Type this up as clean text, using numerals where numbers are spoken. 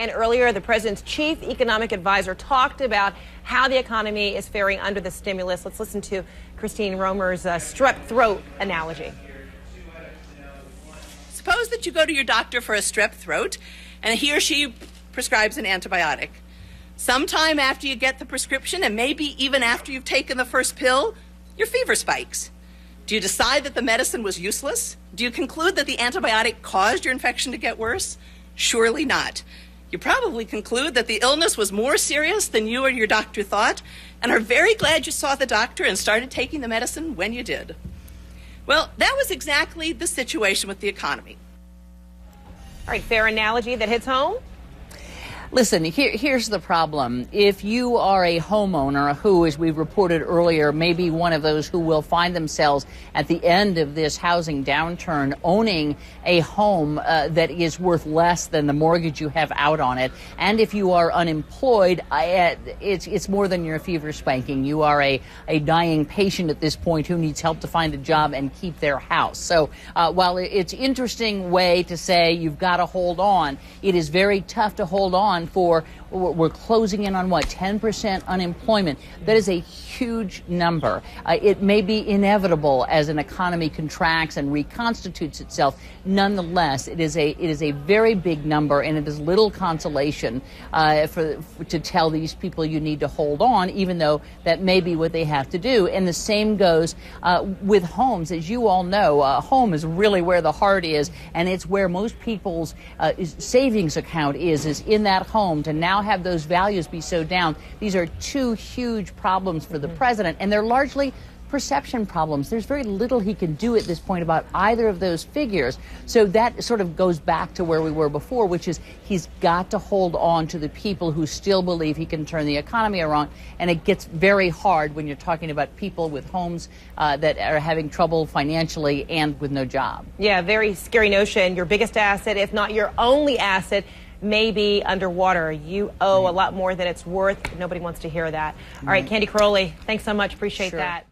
And earlier, the president's chief economic advisor talked about how the economy is faring under the stimulus. Let's listen to Christine Romer's strep throat analogy. Suppose that you go to your doctor for a strep throat, and he or she prescribes an antibiotic. Sometime after you get the prescription, and maybe even after you've taken the first pill, your fever spikes. Do you decide that the medicine was useless? Do you conclude that the antibiotic caused your infection to get worse? Surely not. You probably conclude that the illness was more serious than you or your doctor thought, and are very glad you saw the doctor and started taking the medicine when you did. Well, that was exactly the situation with the economy. All right, fair analogy that hits home? Listen, here's the problem. If you are a homeowner who, as we reported earlier, may be one of those who will find themselves at the end of this housing downturn owning a home that is worth less than the mortgage you have out on it, and if you are unemployed, it's more than your fever spanking. You are a dying patient at this point who needs help to find a job and keep their house. So while it's an interesting way to say you've got to hold on, it is very tough to hold on for, we're closing in on what, 10% unemployment. That is a huge number. It may be inevitable as an economy contracts and reconstitutes itself. Nonetheless, it is a very big number, and it is little consolation to tell these people you need to hold on, even though that may be what they have to do. And the same goes with homes. As you all know, home is really where the heart is, and it's where most people's savings account is in that home. To now have those values be so down, these are two huge problems for the president, and they're largely perception problems. There's very little he can do at this point about either of those figures. So that sort of goes back to where we were before, which is he's got to hold on to the people who still believe he can turn the economy around. And it gets very hard when you're talking about people with homes that are having trouble financially and with no job. Yeah, very scary notion. Your biggest asset, if not your only asset, may be underwater. You owe a lot more than it's worth. Nobody wants to hear that. All right, Candy Crowley, thanks so much. Appreciate that.